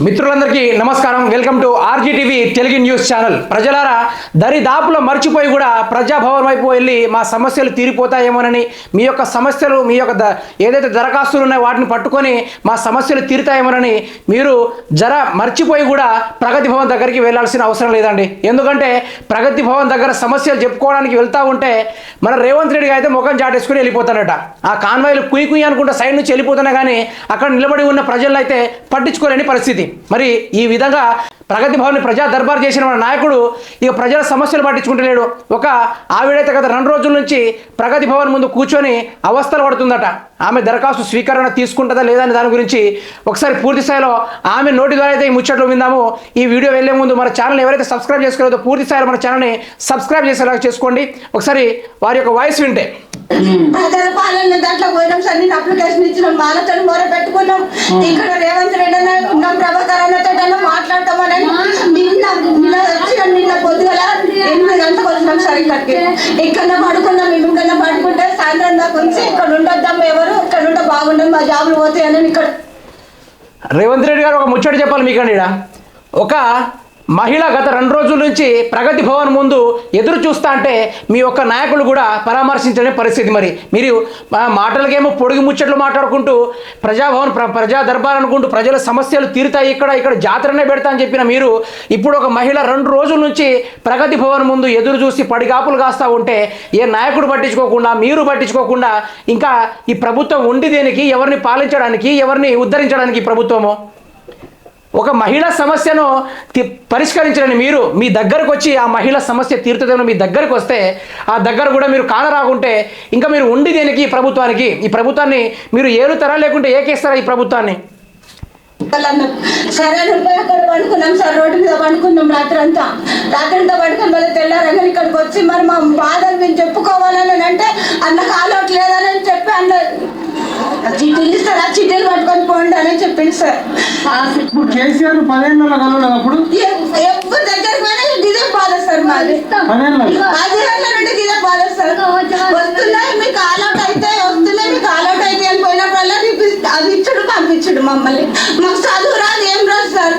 మిత్రులందరికీ నమస్కారం. Welcome to RGTV Telugu news channel. ప్రజలారా, దరిదాపులో మర్చిపోయి కూడా ప్రజాభవన్ వైపు వెళ్ళి మా సమస్యలు తీరిపోతాయేమోనని, మీ యొక్క సమస్యలు, మీ యొక్క ఏదైతే దరఖాస్తులు ఉన్నాయో వాటిని పట్టుకొని మా సమస్యలు తీరుతాయేమోనని మీరు మర్చిపోయి కూడా ప్రగతి భవన్ దగ్గరికి వెళ్ళాల్సిన అవసరం లేదండి. ఎందుకంటే ప్రగతి భవన్ దగ్గర సమస్యలు చెప్పుకోవడానికి వెళ్తూ ఉంటే మన రేవంత్ రెడ్డి అయితే ముఖం చాటేసుకుని వెళ్ళిపోతాడట. ఆ కాన్వాయ్లు కుయ్యి అనుకుంటే సైడ్ నుంచి వెళ్ళిపోతున్నా కానీ అక్కడ నిలబడి ఉన్న ప్రజలను అయితే పట్టించుకోలేని పరిస్థితి. మరి ఈ విధంగా ప్రగతి భవన్ ప్రజా దర్బార్ చేసిన మన నాయకుడు ఇక ప్రజల సమస్యలు పట్టించుకుంటలేడు. ఒక ఆవిడైతే గత 2 రోజుల నుంచి ప్రగతి భవన్ ముందు కూర్చొని అవస్థలు పడుతుందట. ఆమె దరఖాస్తు స్వీకరణ తీసుకుంటుందా లేదా అని దాని గురించి ఒకసారి పూర్తి స్థాయిలో ఆమె నోటి ద్వారా అయితే ఈ ముచ్చట్లు విందాము. ఈ వీడియో వెళ్లే ముందు మన ఛానల్ ఎవరైతే సబ్స్క్రైబ్ చేసుకోలేదో పూర్తి స్థాయిలో మన ఛానల్ని సబ్స్క్రైబ్ చేసేలాగా చేసుకోండి. ఒకసారి వారి యొక్క వాయిస్ వింటే. ప్రజల పాలన దాంట్లో పోయినాం సార్. నేను అప్లికేషన్ ఇచ్చినాం, వాళ్ళతో మొర పెట్టుకున్నాం. ఇక్కడ రేవంత్ రెడ్డి అన్న ప్రభాకర్ అన్నతో మాట్లాడతామని నిన్న పొద్దుగల 8 గంటలకు వచ్చినాం సార్. ఇక్కడికి ఇక్కడ పడుకున్నాం. మేము ఇక్కడ పడుకుంటే సాయంత్రం దాకా వచ్చి ఇక్కడ ఉండొద్దాం, ఎవరు ఇక్కడ ఉంటే బాగుండదు, మా జాబులు పోతాయని ఇక్కడ. రేవంత్ రెడ్డి గారు ఒక ముచ్చట చెప్పాలి మీకండి. ఒక మహిళ గత 2 రోజుల నుంచి ప్రగతి భవన్ ముందు ఎదురు చూస్తా అంటే మీ యొక్క నాయకులు కూడా పరామర్శించని పరిస్థితి. మరి మీరు మాటలకేమో పొడుగు ముచ్చట్లు మాట్లాడుకుంటూ ప్రజాభవన్ ప్రజా దర్బార్ అనుకుంటూ ప్రజల సమస్యలు తీరుతాయి, ఇక్కడ జాతరనే పెడతా అని చెప్పిన మీరు ఇప్పుడు ఒక మహిళ 2 రోజుల నుంచి ప్రగతి భవన్ ముందు ఎదురు చూసి పడిగాపులు కాస్తూ ఉంటే ఏ నాయకుడు పట్టించుకోకుండా, మీరు పట్టించుకోకుండా ఇంకా ఈ ప్రభుత్వం ఉండి దేనికి? ఎవరిని పాలించడానికి, ఎవరిని ఉద్ధరించడానికి ప్రభుత్వము? ఒక మహిళా సమస్యను పరిష్కరించలేని మీరు మీ దగ్గరకు వచ్చి ఆ మహిళా సమస్య తీరుతుందేమో మీ దగ్గరకు వస్తే ఆ దగ్గర కూడా మీరు కానరాకుంటే ఇంకా మీరు ఉండి దేనికి ఈ ప్రభుత్వానికి? ఈ ప్రభుత్వాన్ని మీరు ఏలుతారా లేకుంటే ఏకేస్తారా ఈ ప్రభుత్వాన్ని? సరే అక్కడ పడుకున్నాం సార్, రోడ్డు మీద పడుకున్నాం రాత్రంతా పడుకుని మళ్ళీ తెల్లారని ఇక్కడికి వచ్చి మరి మా బాధలు మేము చెప్పుకోవాలని అంటే అన్నకు ఆలోట్ లేదని చెప్పి అన్న చిట్టీలు ఇస్తారు, ఆ చిట్టీలు పట్టుకొని పోండి అని చెప్పింది సార్. ఇప్పుడు కేసీఆర్ 10 ఏళ్ళ కలవలేదు. అప్పుడు ఎప్పుడు దగ్గరికి పోయినా ఇదే బాధ సార్. మాది 10 ఏళ్ళ నుండి ఇదే బాధ సార్. వస్తున్నాయి మీకు ఆలోట్ అయితే, వస్తున్నాయి మీకు ఆలోట్ అయితే అని పోయినప్పుడల్లా అది ఇచ్చుడు పంపించుడు మమ్మల్ని. మాకు చదువు రాదు, ఏం రాదు సార్.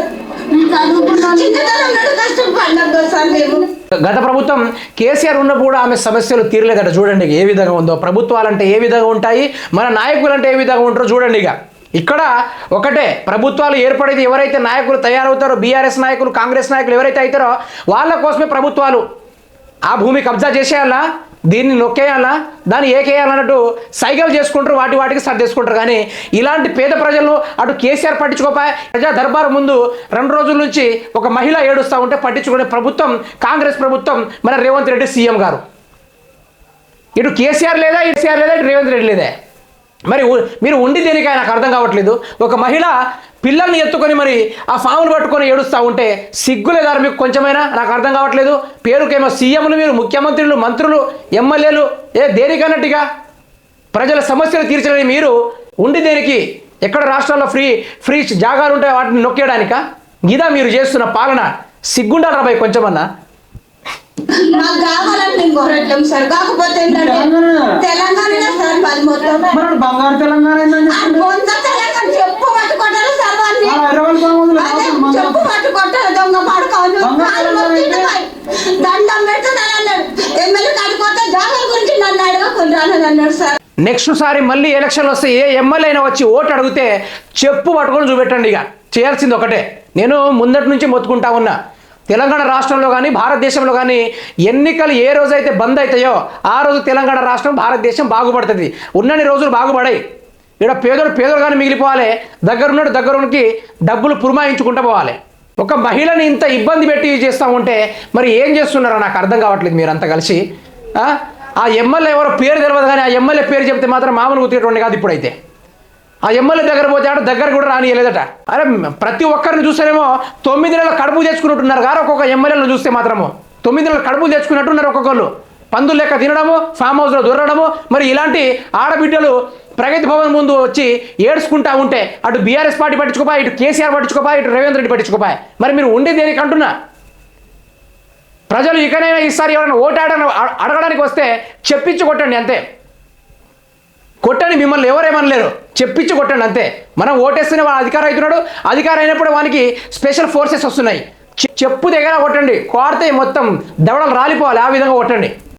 చిన్నతనం నుండి కష్టపడ్డాం సార్ మేము. గత ప్రభుత్వం కేసీఆర్ ఉన్నప్పుడు కూడా ఆమె సమస్యలు తీరలేదట. చూడండి ఏ విధంగా ఉందో. ప్రభుత్వాలు అంటే ఏ విధంగా ఉంటాయి, మన నాయకులు అంటే ఏ విధంగా ఉంటారో చూడండి. ఇక్కడ ఒకటే, ప్రభుత్వాలు ఏర్పడేది ఎవరైతే నాయకులు తయారవుతారో, బీఆర్ఎస్ నాయకులు, కాంగ్రెస్ నాయకులు ఎవరైతే అవుతారో వాళ్ళ కోసమే ప్రభుత్వాలు. ఆ భూమి కబ్జా చేసేయాలా, దీన్ని నొక్కేయాలా, దాన్ని ఏకేయాలన్నట్టు సైకిల్ చేసుకుంటారు, వాటికి సర్దేసుకుంటారు. కానీ ఇలాంటి పేద ప్రజలను అటు కేసీఆర్ పట్టించుకోపాయి. ప్రజా దర్బారు ముందు 2 రోజుల నుంచి ఒక మహిళ ఏడుస్తూ ఉంటే పట్టించుకునే ప్రభుత్వం కాంగ్రెస్ ప్రభుత్వం, మన రేవంత్ రెడ్డి సీఎం గారు. ఇటు కేసీఆర్ లేదా, ఇటు రేవంత్ రెడ్డి లేదా? మరి మీరు ఉండి దేనికై నాకు అర్థం కావట్లేదు. ఒక మహిళ పిల్లల్ని ఎత్తుకొని మరి ఆ ఫాములు పట్టుకొని ఏడుస్తూ ఉంటే సిగ్గులేదారు మీకు కొంచెమైనా? నాకు అర్థం కావట్లేదు. పేరుకేమో సీఎంలు, మీరు ముఖ్యమంత్రులు, మంత్రులు, ఎమ్మెల్యేలు, దేనికన్నట్టుగా ప్రజల సమస్యలు తీర్చలేని మీరు ఉండి దేనికి? ఎక్కడ రాష్ట్రాల్లో ఫ్రీ జాగాలు ఉంటాయో వాటిని నొక్కేయడానికా? ఇదా మీరు చేస్తున్న పాలన? సిగ్గుండాలి రాబాయ్ కొంచెమన్నా. మాకు కావాలని మేము కోరట్లేం సార్. కాకపోతే తెలంగాణ సార్ మాది మొత్తం బంగారు తెలంగాణ చెప్పు పట్టుకుంటారు సార్. చెప్పు పట్టుకుంటారు దొంగ పడుకోవాలి దండం పెడుతున్నాను అన్నాడు. ఎమ్మెల్యే కడుకోతే జాగాల గురించి నన్ను అడగకుండాను అన్నాడు సార్. నెక్స్ట్ సారి మళ్ళీ ఎలక్షన్లు వస్తే ఏ ఎమ్మెల్యే అయినా వచ్చి ఓటు అడిగితే చెప్పు పట్టుకొని చూపెట్టండి. ఇక చేయాల్సింది ఒకటే. నేను ముందటి నుంచి మొత్తుకుంటా ఉన్నా, తెలంగాణ రాష్ట్రంలో కానీ భారతదేశంలో కానీ ఎన్నికలు ఏ రోజైతే బంద్ అవుతాయో ఆ రోజు తెలంగాణ రాష్ట్రం, భారతదేశం బాగుపడుతుంది. ఉన్నన్ని రోజులు బాగుపడాయి. ఇక్కడ పేదోడు కానీ మిగిలిపోవాలి, దగ్గరున్నకి డబ్బులు పురమాయించుకుంటూ పోవాలి. ఒక మహిళని ఇంత ఇబ్బంది పెట్టి చేస్తూ ఉంటే మరి ఏం చేస్తున్నారో నాకు అర్థం కావట్లేదు. మీరంతా కలిసి ఆ ఎమ్మెల్యే ఎవరో పేరు తెలియదు కానీ ఆ ఎమ్మెల్యే పేరు చెప్తే మాత్రం మామూలు గుర్తేటువంటి కాదు. ఇప్పుడైతే ఆ ఎమ్మెల్యే దగ్గర పోతే దగ్గర కూడా రానియలేదట. అరే ప్రతి ఒక్కరిని చూస్తేనేమో 9 నెలల కడుపు తెచ్చుకున్నట్టున్నారు గారు. ఒక్కొక్క ఎమ్మెల్యేలను చూస్తే మాత్రము 9 నెలల కడుపు తెచ్చుకున్నట్టున్నారు ఒక్కొక్కరు. పందులు లెక్క తినడము, ఫామ్ హౌస్లో దొరకడము. మరి ఇలాంటి ఆడబిడ్డలు ప్రగతి భవన్ ముందు వచ్చి ఏడ్చుకుంటా ఉంటే అటు బీఆర్ఎస్ పార్టీ పట్టించుకోపాయి, ఇటు కేసీఆర్ పట్టించుకోపాయి, ఇటు రేవంత్ రెడ్డి పట్టించుకోపాయి. మరి మీరు ఉండే దేనికి అంటున్నా? ప్రజలు ఇకనైనా ఈసారి ఎవరైనా ఓటు అడగడానికి వస్తే చెప్పించి కొట్టండి అంతే. కొట్టండి, మిమ్మల్ని ఎవరేమనలేరు, చెప్పించి కొట్టండి అంతే. మనం ఓటేస్తేనే వాడు అధికారం అవుతున్నాడు, అధికారం అయినప్పుడు వానికి స్పెషల్ ఫోర్సెస్ వస్తున్నాయి. చెప్పు దగ్గర కొట్టండి, కోడితే మొత్తం దవడలు రాలిపోవాలి, ఆ విధంగా కొట్టండి.